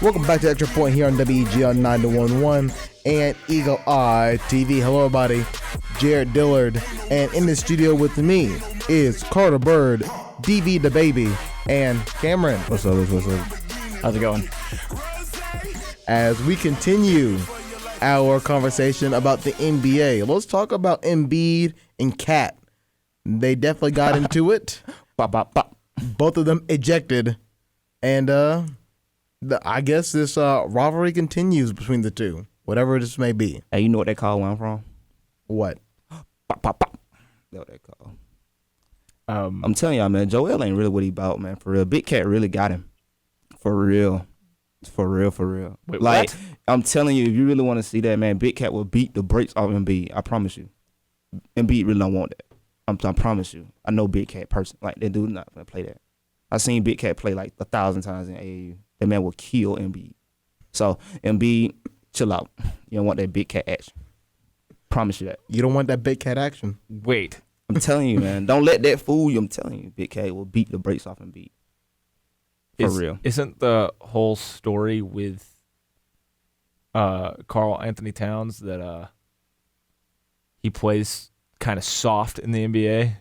Welcome back to Extra Point here on WEG on 9-1-1 and Eagle Eye TV. Hello, everybody. Jared Dillard, and in the studio with me is Carter Bird, DV the Baby, and Cameron. What's up? How's it going? As we continue our conversation about the NBA, let's talk about Embiid and Cat. They definitely got into it. Both of them ejected, and I guess this rivalry continues between the two, whatever this may be. Hey, you know what they call where I'm from? What? Pop, pop, pop. That's what they call. I'm telling y'all, man, Joel ain't really what he about, man. For real. Big Cat really got him. For real. For real. Wait, like, what? I'm telling you, if you really want to see that, man, Big Cat will beat the brakes off Embiid. I promise you. Embiid really don't want that. I promise you. I know Big Cat person. Like, they do not play that. I seen Big Cat play like 1,000 times in AAU. That man will kill Embiid. So, Embiid, chill out. You don't want that Big Cat action. Promise you that. You don't want that Big Cat action. Wait. I'm telling you, man. Don't let that fool you. I'm telling you, Big Cat will beat the brakes off Embiid. For real. Isn't the whole story with Karl Anthony Towns that he plays kind of soft in the NBA,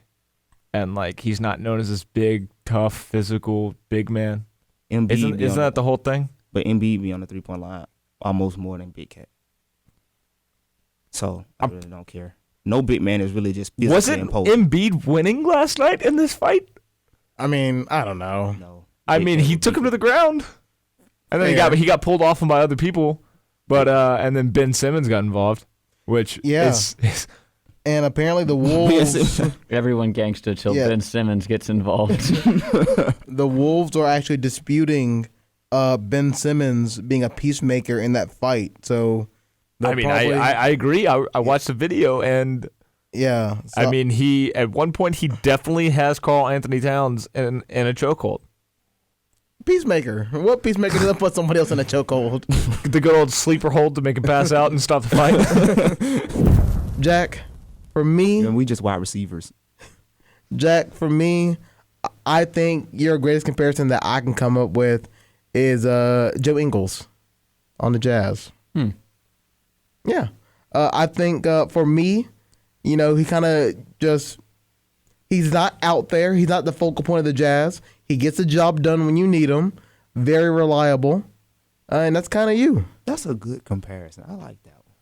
and like he's not known as this big, tough, physical big man? Isn't that the whole thing? But Embiid be on the 3-point line almost more than Big Cat. So I really don't care. No big man is really just physically Wasn't imposing. Embiid winning last night in this fight? I mean, I don't know. No. I mean, he took him to the ground, and then he got pulled off him by other people, but and then Ben Simmons got involved, which is and apparently the Wolves, Everyone gangster till Ben Simmons gets involved. the Wolves are actually disputing Ben Simmons being a peacemaker in that fight. So, I mean, I agree. I watched the video, and yeah, so, I mean, he at one point he definitely has Karl Anthony Towns in a chokehold. Peacemaker. What peacemaker doesn't put somebody else in a chokehold? The good old sleeper hold to make him pass out and stop the fight. Jack, for me, And we just wide receivers. Jack, for me, I think your greatest comparison that I can come up with is Joe Ingles on the Jazz. Yeah. I think for me, you know, he kind of he's not out there. He's not the focal point of the Jazz. He gets the job done when you need him. Very reliable. And that's kind of you. That's a good comparison. I like that one.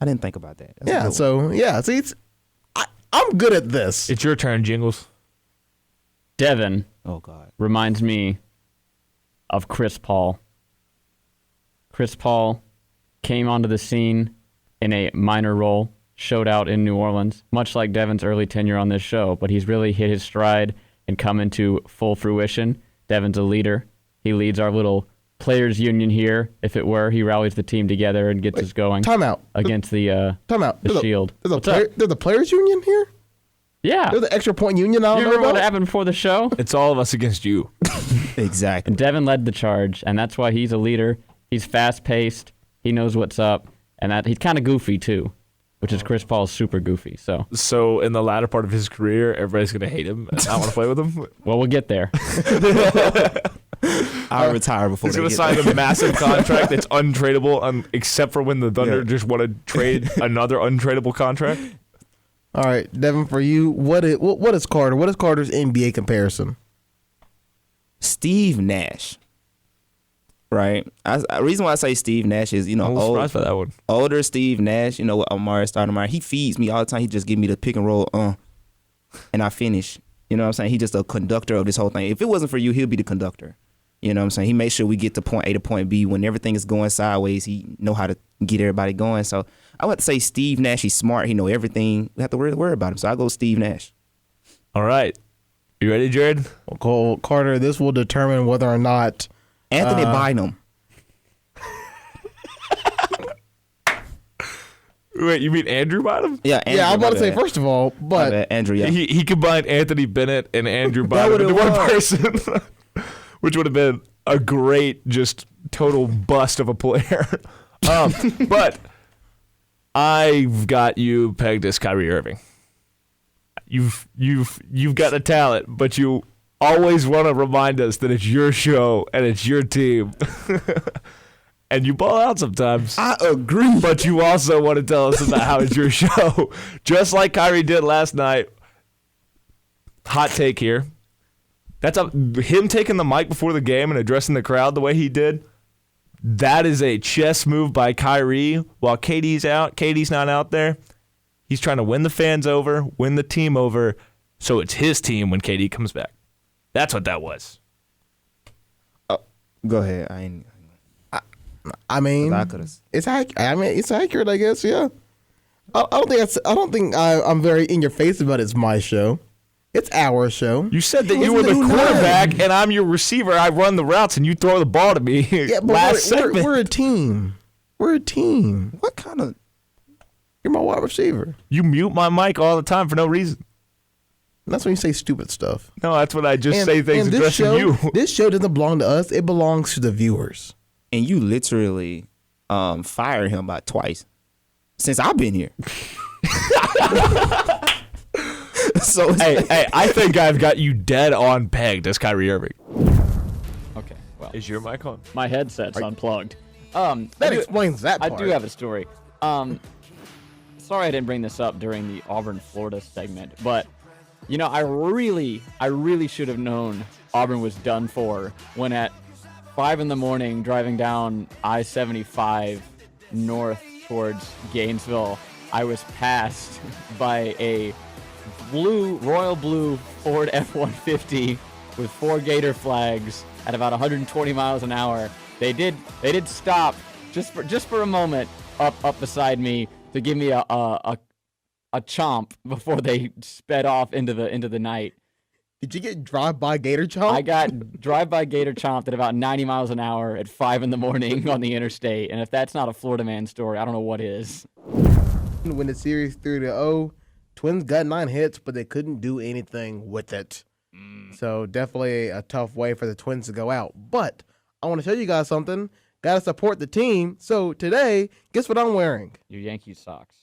I didn't think about that. See, I'm good at this. It's your turn, Jingles. Devin Oh, God. reminds me of Chris Paul. Chris Paul came onto the scene in a minor role, showed out in New Orleans, much like Devin's early tenure on this show, but he's really hit his stride and come into full fruition. Devin's a leader. He leads our little players union here, if it were. He rallies the team together and gets us going. Timeout. Against the Shield. There's a players union here? Yeah. There's an extra point union I don't You know remember about? what happened before the show? It's all of us against you. Exactly. And Devin led the charge, and that's why he's a leader. He's fast-paced. He knows what's up, and that he's kind of goofy, too, which is Chris Paul's super goofy. So in the latter part of his career, everybody's going to hate him and not want to play with him. well, we'll get there. I'll retire before He's they going to get sign a massive contract that's untradeable, except for when the Thunder just want to trade another untradeable contract. All right, Devin, for you, what is Carter? What is Carter's NBA comparison? Steve Nash. Right? The reason why I say Steve Nash is, I'm a little surprised by that one. Older Steve Nash, you know, with Amari Stoudemire, he feeds me all the time. He just give me the pick and roll, and I finish. You know what I'm saying? He's just a conductor of this whole thing. If it wasn't for you, he'll be the conductor. You know what I'm saying? He makes sure we get to point A to point B. When everything is going sideways, he know how to get everybody going. So I would say Steve Nash, he's smart. He know everything. We have to worry about him. So I go Steve Nash. All right. You ready, Jared? Well, Carter, this will determine whether or not Anthony Bynum. Wait, you mean Andrew Bynum? Yeah, Andrew, I'm about to say, first of all, but Andrew, yeah. He combined Anthony Bennett and Andrew Bynum into one person, which would have been a great, just total bust of a player. But I've got you pegged as Kyrie Irving. You've got the talent, but you always want to remind us that it's your show and it's your team. And you ball out sometimes. I agree. But you also want to tell us about how it's your show. Just like Kyrie did last night. Hot take here. Him taking the mic before the game and addressing the crowd the way he did. That is a chess move by Kyrie. While KD's out, KD's not out there. He's trying to win the fans over, win the team over, so it's his team when KD comes back. That's what that was. Go ahead. I mean, it's accurate, I guess. Yeah. I don't think I'm very in your face about it's my show. It's our show. You said that you were the quarterback and I'm your receiver. I run the routes and you throw the ball to me. Yeah, but we're a team. We're a team. What kind of? You're my wide receiver. You mute my mic all the time for no reason. That's when you say stupid stuff. No, that's when I just say things addressing you. This show doesn't belong to us. It belongs to the viewers. And you literally fired him about twice since I've been here. So hey, I think I've got you dead on pegged as Kyrie Irving. Okay, well. Is your mic on? My headset's unplugged. That explains that part. I do have a story. Sorry I didn't bring this up during the Auburn-Florida segment, but, you know, I really should have known Auburn was done for when at 5 in the morning driving down I-75 north towards Gainesville, I was passed by a royal blue Ford F-150 with 4 Gator flags at about 120 miles an hour. They did stop just for a moment up beside me to give me a chomp before they sped off into the night. Did you get drive-by Gator chomp? I got drive-by Gator chomped at about 90 miles an hour at 5 in the morning on the interstate. And if that's not a Florida man story, I don't know what is. Win the series 3-0. Twins got 9 hits, but they couldn't do anything with it. So definitely a tough way for the Twins to go out. But I want to show you guys something. Got to support the team. So today, guess what I'm wearing? Your Yankee socks.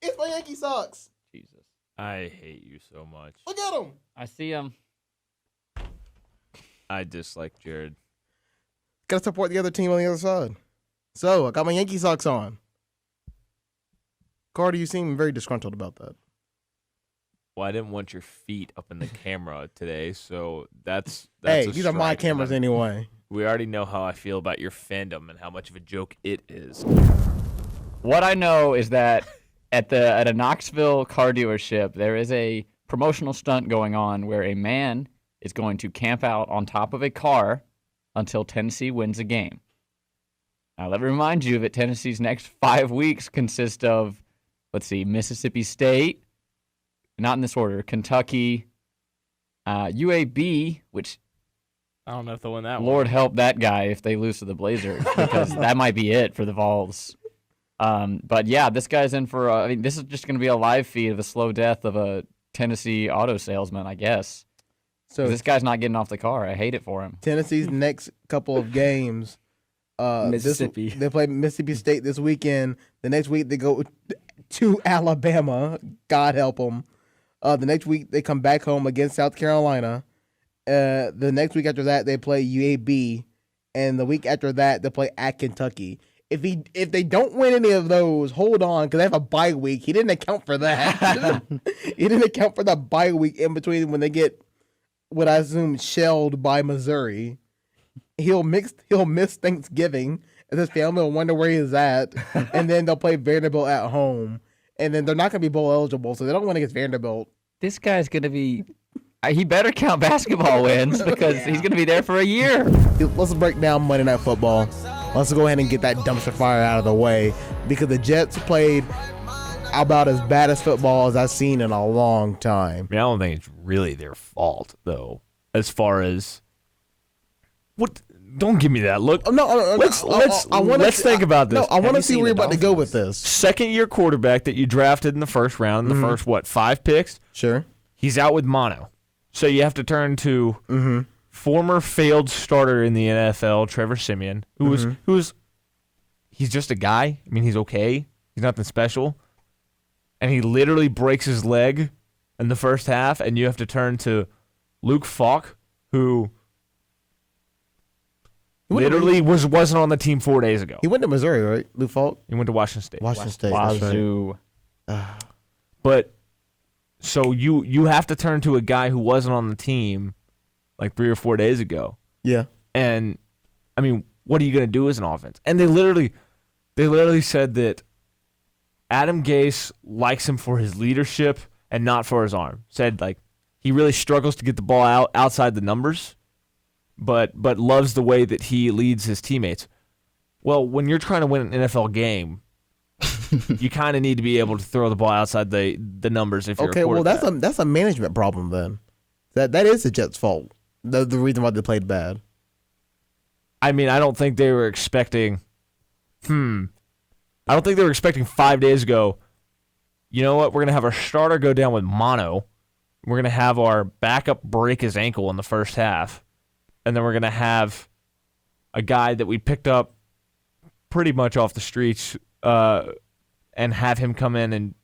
It's my Yankee socks. Jesus. I hate you so much. Look at them. I see them. I dislike Jared. Got to support the other team on the other side. So I got my Yankee socks on. Carter, you seem very disgruntled about that. Well, I didn't want your feet up in the camera today, so that's hey, a these are my strike. cameras anyway. We already know how I feel about your fandom and how much of a joke it is. What I know is that at a Knoxville car dealership, there is a promotional stunt going on where a man is going to camp out on top of a car until Tennessee wins a game. Now, let me remind you that Tennessee's next 5 weeks consist of, Mississippi State, not in this order, Kentucky, UAB, which I don't know if they'll win that one. Lord help that guy if they lose to the Blazers, because that might be it for the Vols. But yeah, this guy's in for, this is just going to be a live feed of the slow death of a Tennessee auto salesman, I guess. So this guy's not getting off the car. I hate it for him. Tennessee's next couple of games, Mississippi. They play Mississippi State this weekend. The next week they go to Alabama. God help them. The next week they come back home against South Carolina. The next week after that they play UAB, and the week after that they play at Kentucky. If they don't win any of those, hold on, because they have a bye week. He didn't account for that. He didn't account for the bye week in between when they get what I assume shelled by Missouri. He'll miss Thanksgiving, and his family will wonder where he's at, and then they'll play Vanderbilt at home, and then they're not going to be bowl eligible, so they don't win against Vanderbilt. This guy's going to be. He better count basketball wins because he's going to be there for a year. Let's break down Monday Night Football. Let's go ahead and get that dumpster fire out of the way, because the Jets played about as bad as football as I've seen in a long time. I don't think it's really their fault, though, as far as what. Don't give me that look. No. Let's think about this. No, I want to see where you're about to go with this. Second-year quarterback that you drafted in the first round, the first 5 picks. Sure. He's out with mono, so you have to turn to former failed starter in the NFL, Trevor Siemian, who's he's just a guy. I mean, he's okay. He's nothing special, and he literally breaks his leg in the first half, and you have to turn to Luke Falk, who He went to- literally wasn't on the team 4 days ago. He went to Missouri, right? Luke Falk? He went to Washington State. Washington State. That's right. Wazoo. But so you have to turn to a guy who wasn't on the team like 3 or 4 days ago. Yeah. And I mean, what are you going to do as an offense? And they literally said that Adam Gase likes him for his leadership and not for his arm. Said like he really struggles to get the ball outside the numbers, but loves the way that he leads his teammates. Well, when you're trying to win an NFL game, you kind of need to be able to throw the ball outside the numbers if you're Okay, a well quarterback. that's a management problem then. That is the Jets' fault. The reason why they played bad. I mean, I don't think they were expecting. I don't think they were expecting 5 days ago. You know what? We're gonna have our starter go down with mono. We're gonna have our backup break his ankle in the first half, and then we're gonna have a guy that we picked up pretty much off the streets, and have him come in and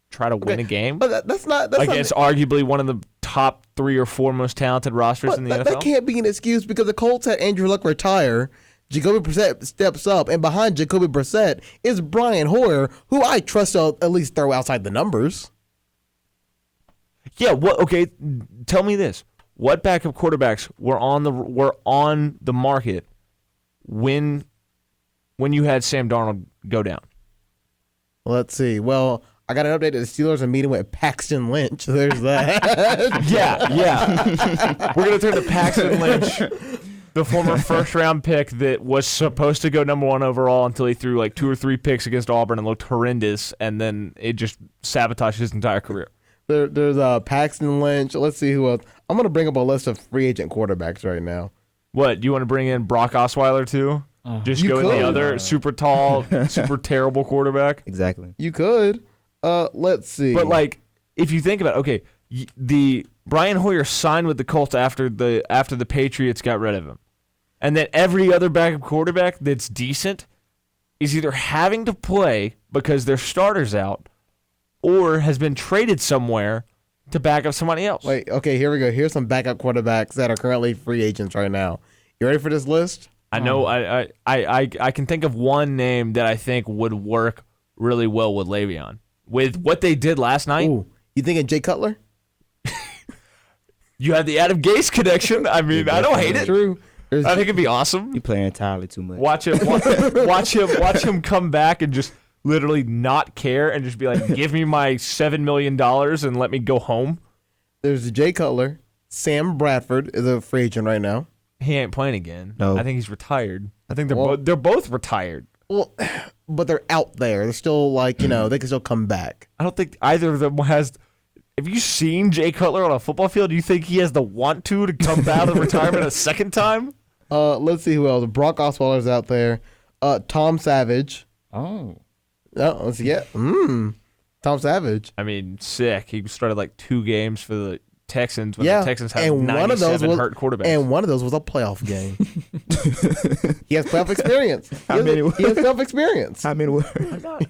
try to win a game But that's not against arguably one of the top 3 or 4 most talented rosters but in the that, NFL. that can't be an excuse because the Colts had Andrew Luck retire. Jacoby Brissett steps up, and behind Jacoby Brissett is Brian Hoyer, who I trust to at least throw outside the numbers. Yeah, what? Okay, tell me this: what backup quarterbacks were on the market when you had Sam Darnold go down? Let's see. Well, I got an update that the Steelers are meeting with Paxton Lynch. There's that. Yeah. We're gonna turn to Paxton Lynch, the former first-round pick that was supposed to go number 1 overall until he threw like 2 or 3 picks against Auburn and looked horrendous, and then it just sabotaged his entire career. There's Paxton Lynch. Let's see who else. I'm gonna bring up a list of free agent quarterbacks right now. What, do you want to bring in Brock Osweiler too? Just You go with the could. other super tall, super terrible quarterback? Exactly. You could. Let's see. But like, if you think about it, okay, the Brian Hoyer signed with the Colts after the Patriots got rid of him, and then every other backup quarterback that's decent is either having to play because their starter's out, or has been traded somewhere to back up somebody else. Wait, okay, here we go. Here's some backup quarterbacks that are currently free agents right now. You ready for this list? I know I can think of one name that I think would work really well with Le'Veon. With what they did last night, Ooh, you thinking Jay Cutler? you had the Adam Gase connection. I mean, I don't hate it. True. I think it'd be awesome. You playing entirely too much. Watch him come back and just literally not care and just be like, give me my $7 million and let me go home. There's Jay Cutler. Sam Bradford is a free agent right now. He ain't playing again. No. I think he's retired. I think Well- they're both retired. Well, but they're out there. They're still like, they can still come back. I don't think either of them has. Have you seen Jay Cutler on a football field? Do you think he has the want to come out of retirement a second time? Let's see who else. Brock Osweiler's out there. Tom Savage. Oh. Let's see. Yeah. Tom Savage. I mean, sick. He started like 2 games for the Texans when Yeah. the Texans had And 97 one of those was hurt quarterbacks. And one of those was a playoff game. He has playoff experience. He has playoff experience. How many were?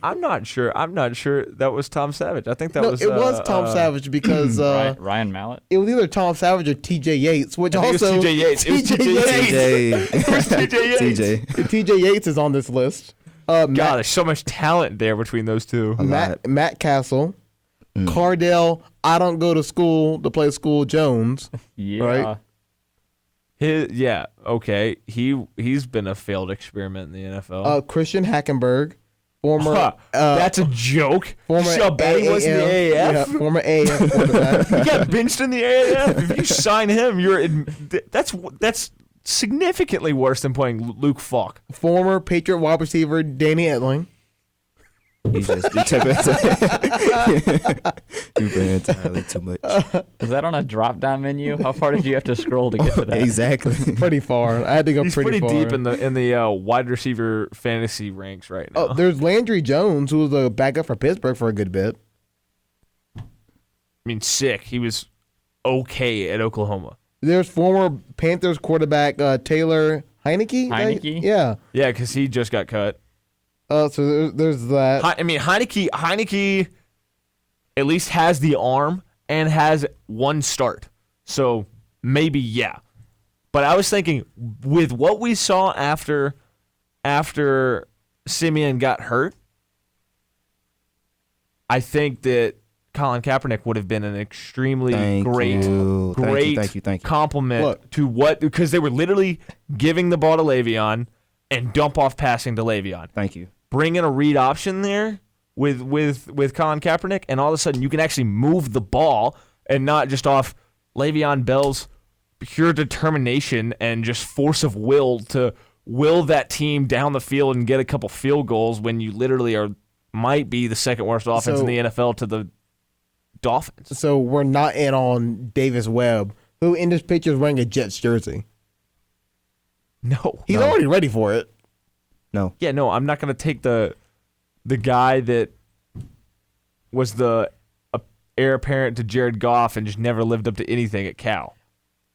I'm not sure. I'm not sure that was Tom Savage. I think that No, was. it was Tom Savage because Ryan Mallett. it was either Tom Savage or T.J. Yates, which I think also it was T.J. Yates. It was T.J. Yates. TJ. It was T.J. Yates. TJ. T.J. Yates is on this list. God, there's so much talent there between those two. Matt Castle, Cardell. I don't go to school to play school Jones. Yeah. Right. Okay. He's been a failed experiment in the NFL. Christian Hackenberg, former. That's a joke. Former See how bad he was in the AAF? Yeah, former AAF quarterback. He got benched in the AAF. If you sign him, that's significantly worse than playing Luke Falk. Former Patriot wide receiver Danny Etling. You playing entirely too much. Is that on a drop down menu? How far did you have to scroll to get to that? Exactly. Pretty far. I had to go He's pretty pretty far. deep in the wide receiver fantasy ranks right now. Oh, there's Landry Jones, who was a backup for Pittsburgh for a good bit. I mean, sick. He was okay at Oklahoma. There's former Panthers quarterback Taylor Heineke. Heineke? Yeah. Yeah, because he just got cut. So there's that. I mean, Heineke at least has the arm and has one start. So maybe yeah. But I was thinking with what we saw after Simeon got hurt, I think that Colin Kaepernick would have been an extremely great compliment to what, because they were literally giving the ball to Le'Veon and dump off passing to Le'Veon. Thank you. Bring in a read option there with Colin Kaepernick, and all of a sudden you can actually move the ball and not just off Le'Veon Bell's pure determination and just force of will to will that team down the field and get a couple field goals when you literally might be the second worst offense in the NFL to the Dolphins. So we're not in on Davis Webb, who in this picture is wearing a Jets jersey. No. He's already ready for it. No. Yeah, no, I'm not going to take the guy that was the heir apparent to Jared Goff and just never lived up to anything at Cal.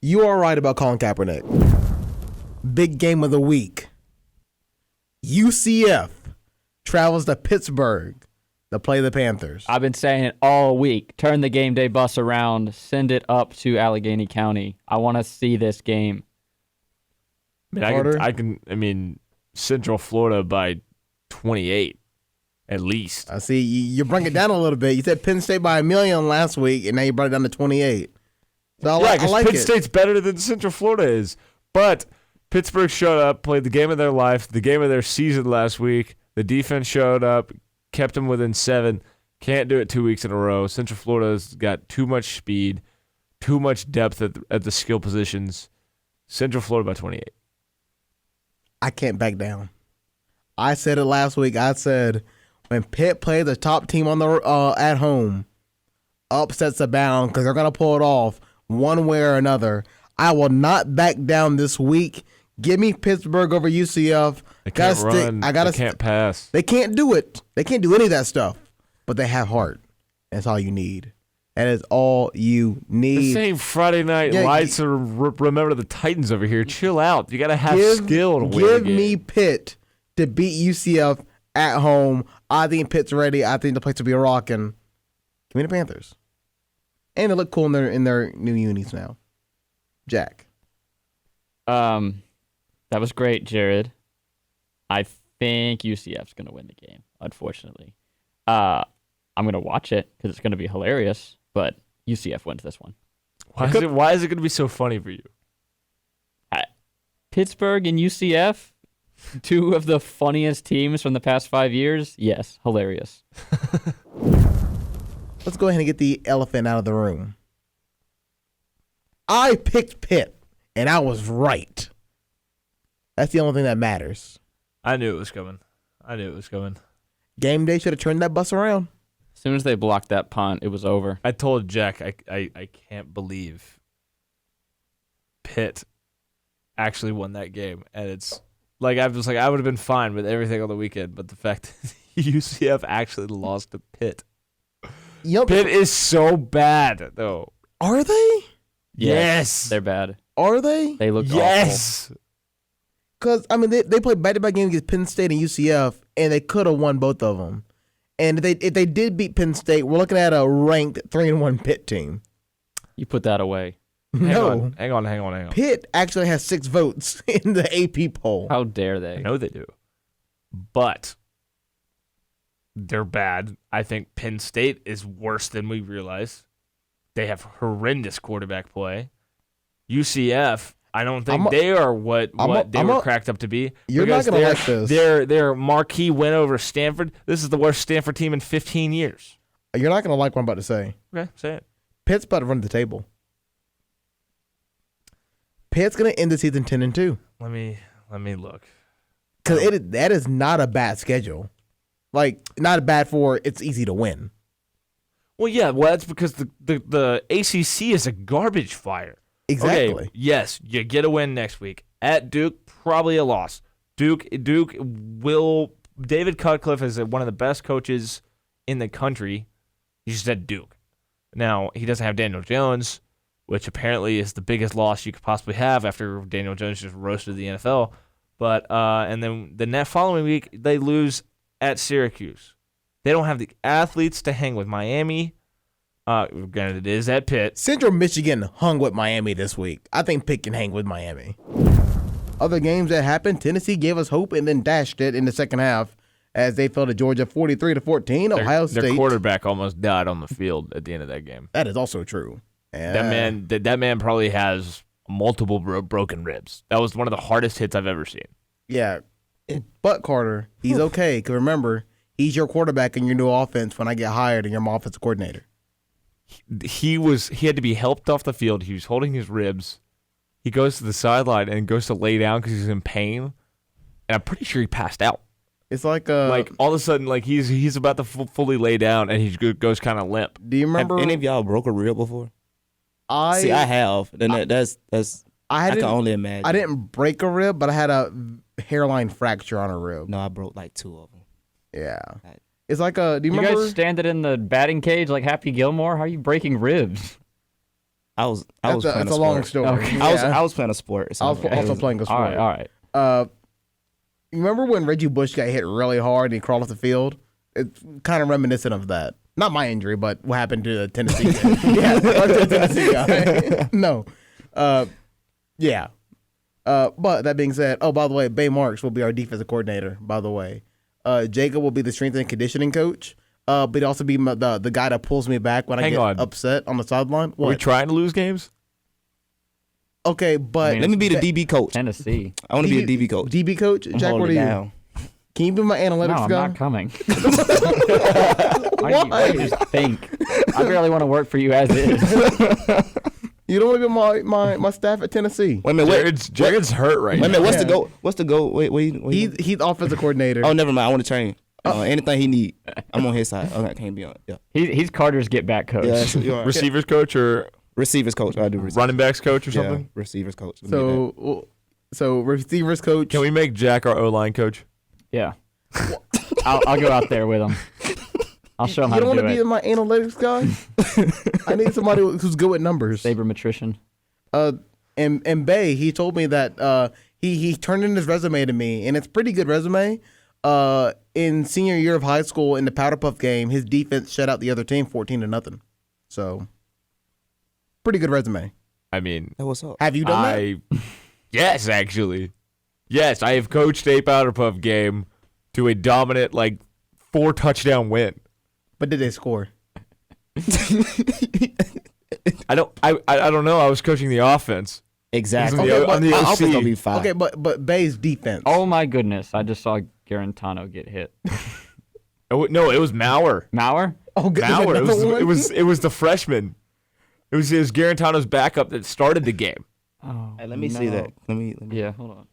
You are right about Colin Kaepernick. Big game of the week. UCF travels to Pittsburgh to play the Panthers. I've been saying it all week. Turn the game day bus around. Send it up to Allegheny County. I want to see this game. I mean, Central Florida by 28, at least. I see. You bring it down a little bit. You said Penn State by 1 million last week, and now you brought it down to 28. So I like Penn it. State's better than Central Florida is. But Pittsburgh showed up, played the game of their life, the game of their season last week. The defense showed up, kept them within 7. Can't do it 2 weeks in a row. Central Florida's got too much speed, too much depth at the skill positions. Central Florida by 28. I can't back down. I said it last week. I said when Pitt plays the top team on the at home, upsets the bound because they're gonna pull it off one way or another. I will not back down this week. Give me Pittsburgh over UCF. They can't run. They can't pass. They can't do it. They can't do any of that stuff. But they have heart. That's all you need. That is all you need. The same Friday night lights are remember the Titans over here. Chill out. You got to have skill to win a game. Give me Pitt to beat UCF at home. I think Pitt's ready. I think the place will be rocking. Give me the Panthers. And they look cool in their new unis now. Jack. That was great, Jared. I think UCF's going to win the game, unfortunately. I'm going to watch it because it's going to be hilarious, but UCF wins this one. Why is it going to be so funny for you? Pittsburgh and UCF, two of the funniest teams from the past 5 years. Yes, hilarious. Let's go ahead and get the elephant out of the room. I picked Pitt, and I was right. That's the only thing that matters. I knew it was coming. Game day should have turned that bus around. As soon as they blocked that punt, it was over. I told Jack I can't believe Pitt actually won that game. And it's like I would have been fine with everything on the weekend, but the fact that UCF actually lost to Pitt. Yep. Pitt is so bad, though. Are they? Yes. They're bad. Are they? They look awful. Because, I mean, they played back-to-back games against Penn State and UCF, and they could have won both of them. And if they did beat Penn State, we're looking at a ranked 3-1 Pitt team. You put that away. Hang on. Pitt actually has 6 votes in the AP poll. How dare they? I know they do. But they're bad. I think Penn State is worse than we realize. They have horrendous quarterback play. UCF, I don't think they are what they were cracked up to be. You're not going to like this. Their marquee win over Stanford. This is the worst Stanford team in 15 years. You're not going to like what I'm about to say. Okay, say it. Pitt's about to run the table. Pitt's going to end the season 10-2. Let me look. Because that is not a bad schedule. Like, not bad for it's easy to win. Well, yeah, that's because the ACC is a garbage fire. Exactly. Okay, yes, you get a win next week. At Duke, probably a loss. Duke will... David Cutcliffe is one of the best coaches in the country. He's just at Duke. Now, he doesn't have Daniel Jones, which apparently is the biggest loss you could possibly have after Daniel Jones just roasted the NFL. But and then the following week, they lose at Syracuse. They don't have the athletes to hang with Miami. Granted, it is at Pitt. Central Michigan hung with Miami this week. I think Pitt can hang with Miami. Other games that happened, Tennessee gave us hope and then dashed it in the second half as they fell to Georgia 43-14. Ohio State. Their quarterback almost died on the field at the end of that game. That is also true. That man probably has multiple broken ribs. That was one of the hardest hits I've ever seen. Yeah. But Carter, he's okay. Because remember, he's your quarterback in your new offense when I get hired and you're my offensive coordinator. He had to be helped off the field. He was holding his ribs. He goes to the sideline and goes to lay down because he's in pain. And I'm pretty sure he passed out. It's like all of a sudden, like he's about to fully lay down and he goes kind of limp. Do you remember? Have any of y'all broke a rib before? I have. And that's I can only imagine. I didn't break a rib, but I had a hairline fracture on a rib. No, I broke like 2 of them. Yeah. It's like do you You remember? guys standing in the batting cage like Happy Gilmore? How are you breaking ribs? I was That's playing a long story. Okay. Yeah. I was playing a sport. So I was also playing a sport. All right. You remember when Reggie Bush got hit really hard and he crawled off the field? It's kind of reminiscent of that. Not my injury, but what happened to the Tennessee guy. Yeah, to the Tennessee guy. No. Yeah. But that being said, by the way, Bay Marks will be our defensive coordinator, by the way. Jacob will be the strength and conditioning coach. But he'll also be the guy that pulls me back when I get upset on the sideline. Are we trying to lose games? Okay, but let me be the DB coach. Tennessee. I want to be a DB coach. DB coach? Jack, what are you? Down. Can you be my analytics No, I'm guy? not coming. Why do you just think? I barely want to work for you as is. You don't want to be my staff at Tennessee. Wait a minute. Jared's hurt right now. Wait a minute. What's the goal? Wait. He's offensive coordinator. Oh, never mind. I want to train. Anything he need, I'm on his side. Okay, can't be on. Yeah. He's Carter's get back coach. Yeah. You're right. Receivers coach or Receivers coach. I do receivers. running backs coach or Yeah, something? receivers coach. So receivers coach. Can we make Jack our O-line coach? Yeah. I'll go out there with him. I'll show him how You to don't do want to be it. my analytics guy? I need somebody who's good with numbers. Sabermetrician. And Bay, he told me that he turned in his resume to me, and it's a pretty good resume. In senior year of high school in the Powder Puff game, his defense shut out the other team 14-0. So, pretty good resume. I mean, Hey, what's up? Have you done that? Yes, actually. Yes, I have coached a Powder Puff game to a dominant, 4-touchdown win. But did they score? I don't know. I was coaching the offense. Exactly. Okay, on the My OC. offense gonna be fine. Okay, but Bay's defense. Oh my goodness! I just saw Garantano get hit. No, it was Maurer. Maurer? Oh, good. Maurer. Another one? It was the freshman. It was Garantano's backup that started the game. Oh, Hey, let me see that. Let me. Yeah, hold on.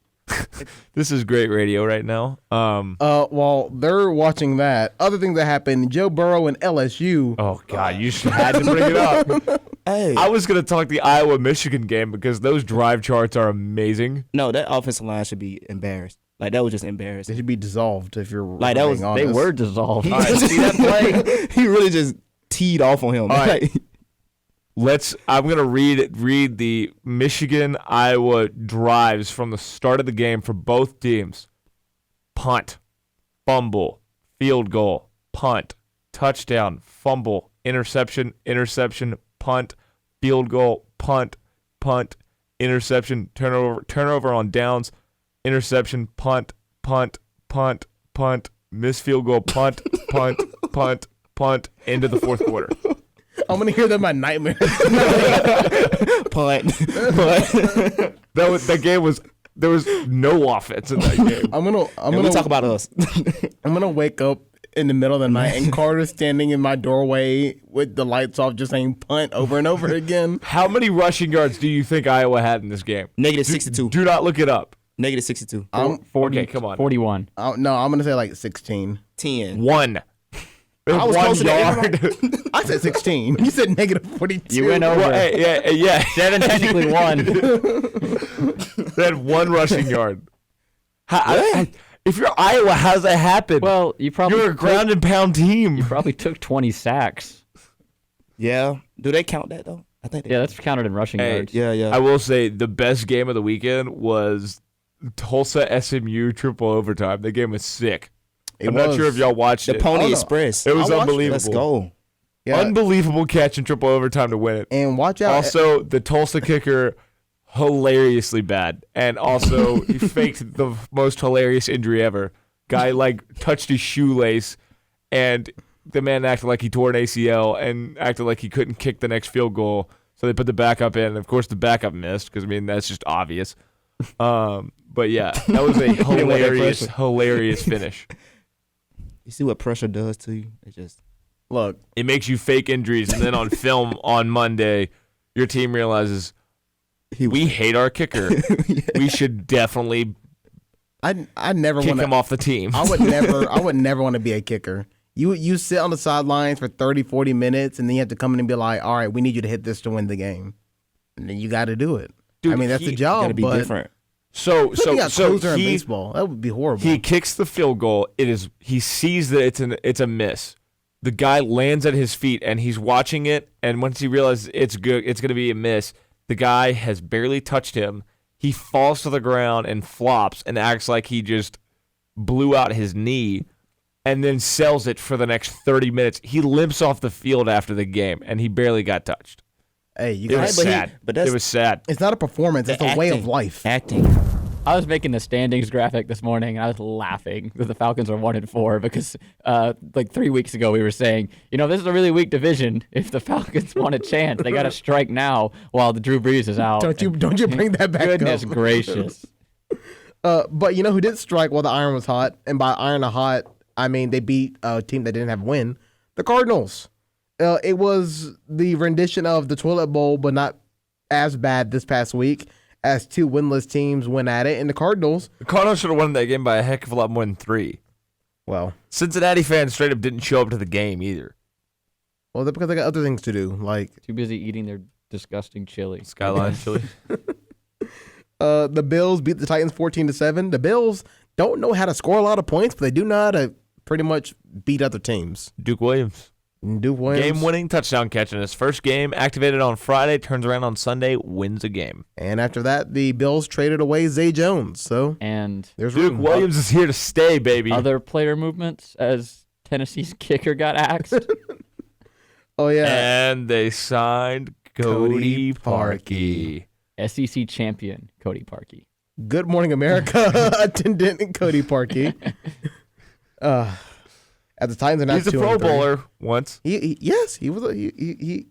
This is great radio right now. While they're watching that, other things that happened, Joe Burrow and LSU. Oh God, you had to bring it up. Hey. I was gonna talk the Iowa-Michigan game because those drive charts are amazing. No, that offensive line should be embarrassed. That was just They embarrassing. should be dissolved if you're Like, that was- being They honest. were dissolved. All right, see that play? He really just teed off on him. All right. I'm gonna read the Michigan Iowa drives from the start of the game for both teams. Punt, fumble, field goal, punt, touchdown, fumble, interception, punt, field goal, punt, interception, turnover on downs, interception, punt, miss field goal, punt, into the fourth quarter. I'm gonna hear that in my nightmare. Punt. That game was, there was no offense in that game. I'm And gonna we talk about us. I'm gonna wake up in the middle of the night and Carter's standing in my doorway with the lights off, just saying punt over and over again. How many rushing yards do you think Iowa had in this game? Negative 62. Do not look it up. Negative 62. 40, Okay, come on. 41. No, I'm gonna say like 16. 10. One. I was 1 closer to yard. I said 16. You said negative 42. You went over. Well, hey, yeah. 7 technically won. They had 1 rushing yard. If you're Iowa, how's that happen? Well, You're a ground and pound team. probably took 20 sacks. Yeah. Do they count that, though? I think they Yeah, that's counted in rushing Hey, yards. Yeah. I will say the best game of the weekend was Tulsa SMU triple overtime. The game was sick. I'm not sure if y'all watched The it. Pony Oh, no. Express. It was I watched it. unbelievable. Let's go. Yeah. Unbelievable catch in triple overtime to win it. And watch out. Also, the Tulsa kicker, hilariously bad. And also, he faked the most hilarious injury ever. Guy, touched his shoelace, and the man acted like he tore an ACL and acted like he couldn't kick the next field goal. So they put the backup in. And of course, the backup missed because, that's just obvious. But, yeah, that was a hilarious finish. You see what pressure does to you? Look, It makes you fake injuries, and then on film on Monday, your team realizes we hate our kicker. We should definitely I never kick want him off the team. I would never want to be a kicker. You sit on the sidelines for 30, 40 minutes, and then you have to come in and be like, all right, we need you to hit this to win the game. And then you got to do it. Dude, that's the job. Gotta be but different. So closer in he baseball. That would be horrible. he kicks the field goal. He sees that it's a miss. The guy lands at his feet, and he's watching it. And once he realizes it's going to be a miss, the guy has barely touched him. He falls to the ground and flops and acts like he just blew out his knee, and then sells it for the next 30 minutes. He limps off the field after the game, and he barely got touched. Hey, you It guys. was sad. It was sad. It's not a performance. It's a way of life. Acting. I was making the standings graphic this morning, and I was laughing that the Falcons are 1-4 because 3 weeks ago we were saying, this is a really weak division. If the Falcons want a chance, they got to strike now while the Drew Brees is out. Don't you bring that back Goodness up. gracious. But you know who did strike while the iron was hot? And by iron hot, I mean they beat a team that didn't have a win. The Cardinals. It was the rendition of the Toilet Bowl, but not as bad this past week as two winless teams went at it. And the Cardinals should have won that game by a heck of a lot more than 3. Well, Cincinnati fans straight up didn't show up to the game either. well, that's because they got other things to do. Like Too busy eating their disgusting chili. Skyline chili. the Bills beat the Titans 14-7. The Bills don't know how to score a lot of points, but they do know how to pretty much beat other teams. Duke Williams. Game-winning touchdown catch in his first game, activated on Friday, turns around on Sunday, wins a game. And after that, the Bills traded away Zay Jones. So And there's Duke room. Williams is here to stay, baby. other player movements as Tennessee's kicker got axed. Oh yeah, And they signed Cody Parkey. SEC champion Cody Parkey. Good Morning America attendant Cody Parkey. At the Titans are not He's a 2-3. Pro Bowler once. Yes, he was. He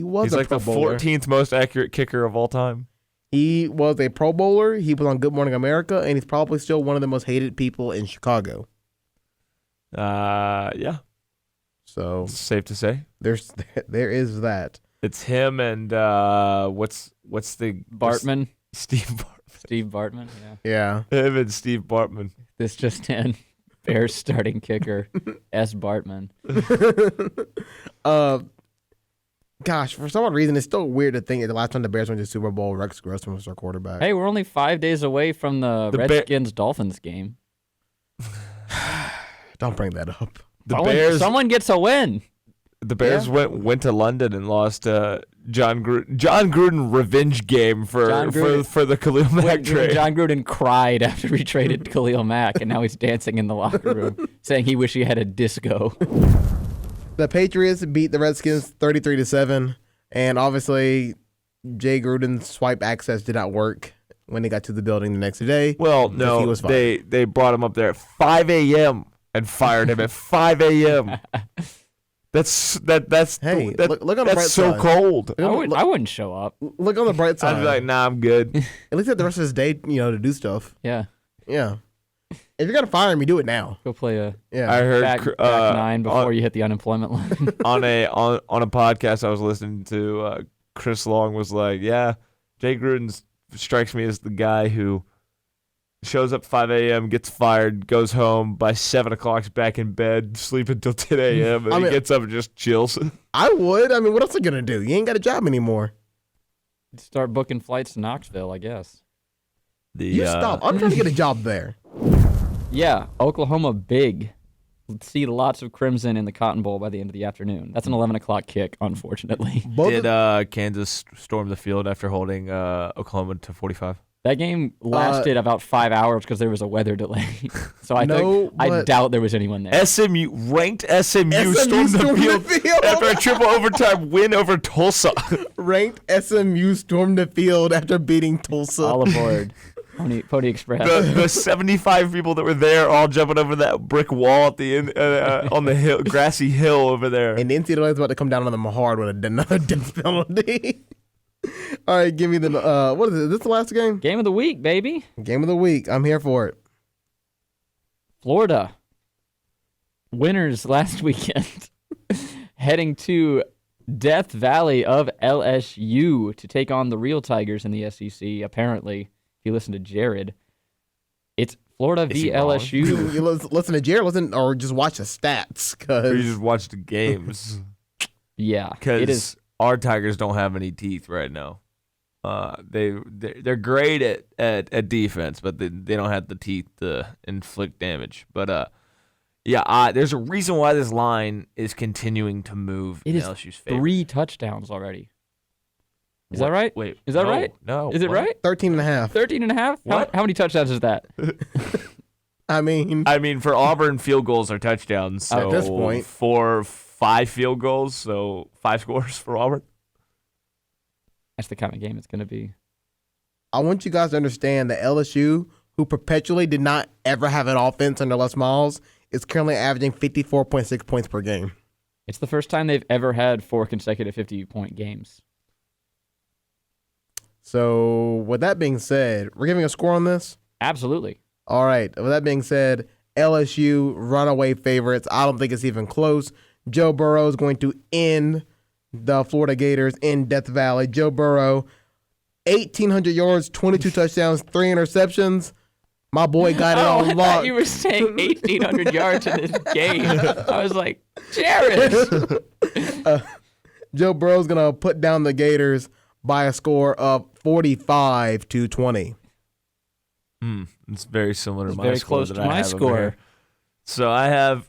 was. He's a like Pro the Bowler. 14th most accurate kicker of all time. He was a Pro Bowler. He was on Good Morning America, and he's probably still one of the most hated people in Chicago. Yeah, So it's safe to say. there is that. It's him and what's the Bartman. Steve Bartman. Steve Bartman. Yeah. Yeah. Him and Steve Bartman. This just in. Bears starting kicker S. Bartman. Gosh, for some odd reason, it's still weird to think that the last time the Bears went to the Super Bowl, Rex Grossman was our quarterback. Hey, we're only 5 days away from the Redskins-Dolphins game. Don't bring that up. Someone gets a win. The Bears went to London and lost John Gruden revenge game for the Khalil Mack trade. John Gruden cried after we traded Khalil Mack, and now he's dancing in the locker room, saying he wish he had a disco. The Patriots beat the Redskins 33-7, and obviously Jay Gruden's swipe access did not work when they got to the building the next day. Well, no, they brought him up there at 5 a.m. and fired him at 5 a.m. That's Hey, look on the bright that's so side. cold. I wouldn't show up. Look on the bright side. I'd be like, nah, I'm good. At least have the rest of his day, to do stuff. Yeah. Yeah. If you're gonna fire him, you do it now. Go play a Yeah. I heard back 9 before you hit the unemployment line. on a podcast I was listening to, Chris Long was like, yeah, Jay Gruden strikes me as the guy who shows up 5 a.m., gets fired, goes home, by 7 o'clock's back in bed, sleep until 10 a.m., and he gets up and just chills. I would. I mean, what else are you gonna do? You ain't got a job anymore. Start booking flights to Knoxville, I guess. You stop. I'm trying to get a job there. Yeah, Oklahoma big. See lots of crimson in the Cotton Bowl by the end of the afternoon. That's an 11 o'clock kick, unfortunately. Did Kansas storm the field after holding Oklahoma to 45? That game lasted about 5 hours because there was a weather delay. So I doubt there was anyone there. Ranked SMU stormed the field after a triple overtime win over Tulsa. Ranked SMU stormed the field after beating Tulsa. All aboard. Pony Express. The 75 people that were there all jumping over that brick wall at the end, on the hill, grassy hill over there. And the NCAA is about to come down on them hard with another death penalty. All right, give me the what is it? Is this the last game? Game of the week, baby. Game of the week. I'm here for it. Florida winners last weekend, heading to Death Valley of LSU to take on the real Tigers in the SEC. Apparently, if you listen to Jared, it's Florida v. LSU. You listen to Jared, or just watch the stats. Or you just watch the games. Yeah, it is. Our Tigers don't have any teeth right now. They're great at defense, but they don't have the teeth to inflict damage. But there's a reason why this line is continuing to move in LSU's favor. 3 touchdowns already. Is that right? Wait, is that right? No. Is it right? 13.5. 13.5? What? How many touchdowns is that? I mean, for Auburn, field goals are touchdowns. So at this point, 5 field goals, so 5 scores for Auburn. That's the kind of game it's going to be. I want you guys to understand that LSU, who perpetually did not ever have an offense under Les Miles, is currently averaging 54.6 points per game. It's the first time they've ever had 4 consecutive 50-point games. So, with that being said, we're giving a score on this? Absolutely. All right. With that being said, LSU runaway favorites. I don't think it's even close. Joe Burrow is going to end the Florida Gators in Death Valley. Joe Burrow, 1,800 yards, 22 touchdowns, 3 interceptions. My boy got it on lock. I thought you were saying 1,800 yards in this game. I was like, Jared. Joe Burrow's going to put down the Gators by a score of 45-20. It's very similar to it's my very score. Close to my score. So I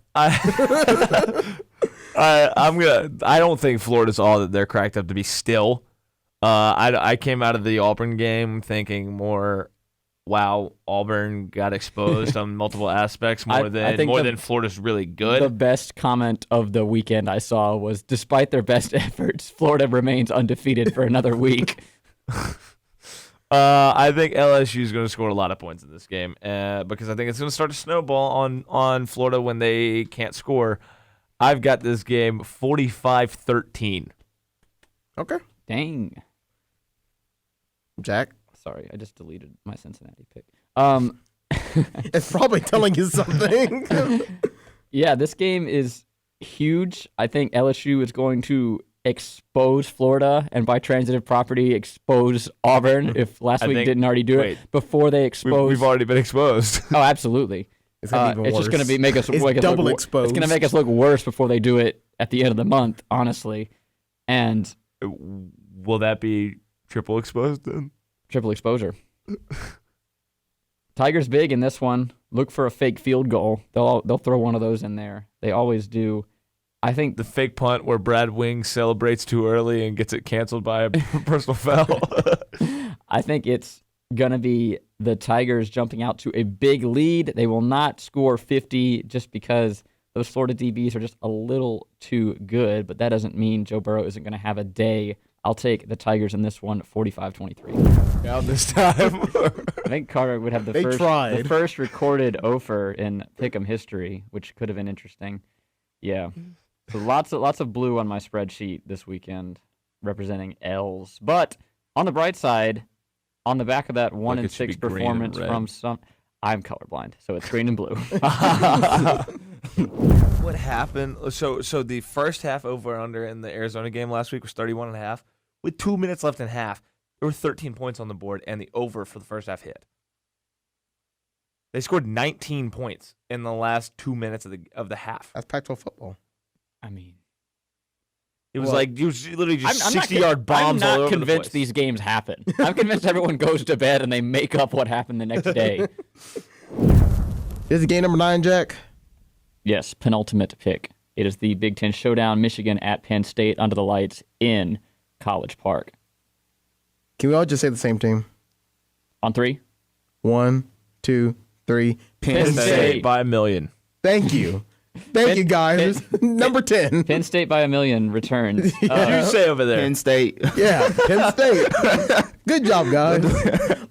don't think Florida's all that they're cracked up to be still. I came out of the Auburn game thinking more, wow, Auburn got exposed on multiple aspects more than Florida's really good. The best comment of the weekend I saw was, despite their best efforts, Florida remains undefeated for another week. I think LSU is going to score a lot of points in this game because I think it's going to start to snowball on Florida when they can't score. I've got this game 45-13. Okay. Dang. Jack? Sorry, I just deleted my Cincinnati pick. It's probably telling you something. Yeah, this game is huge. I think LSU is going to expose Florida, and by transitive property, expose Auburn, if last week didn't already do it, before they expose. We've already been exposed. Oh, absolutely. It's gonna be even worse. Just going to make us double look, exposed. It's going to make us look worse before they do it at the end of the month, honestly. And will that be triple exposed then? Triple exposure. Tigers big in this one. Look for a fake field goal. They'll throw one of those in there. They always do. I think the fake punt where Brad Wing celebrates too early and gets it canceled by a personal foul. I think it's going to be the Tigers jumping out to a big lead. They will not score 50 just because those Florida DBs are just a little too good, but that doesn't mean Joe Burrow isn't going to have a day. I'll take the Tigers in this one, 45-23. Down this time. I think Carter would have the first recorded offer in Pick'em history, which could have been interesting. Yeah. So lots of blue on my spreadsheet this weekend, representing L's. But on the bright side, on the back of that 1-6 performance from some, I'm colorblind, so it's green and blue. What happened? So the first half over/under in the Arizona game last week was 31.5. With 2 minutes left in half, there were 13 points on the board, and the over for the first half hit. They scored 19 points in the last 2 minutes of the half. That's Pac-12 football. I mean, it was literally just 60-yard bombs all over the place. I'm not convinced these games happen. I'm convinced everyone goes to bed and they make up what happened the next day. Is it game number 9, Jack? Yes, penultimate pick. It is the Big Ten Showdown, Michigan at Penn State under the lights in College Park. Can we all just say the same team? On 3. 1, 2, 3. Penn Penn State. State by 1,000,000. Thank you. Thank you, guys. Number 10. Penn State by 1,000,000 returns. What did you say over there? Penn State. Yeah, Penn State. Good job, guys.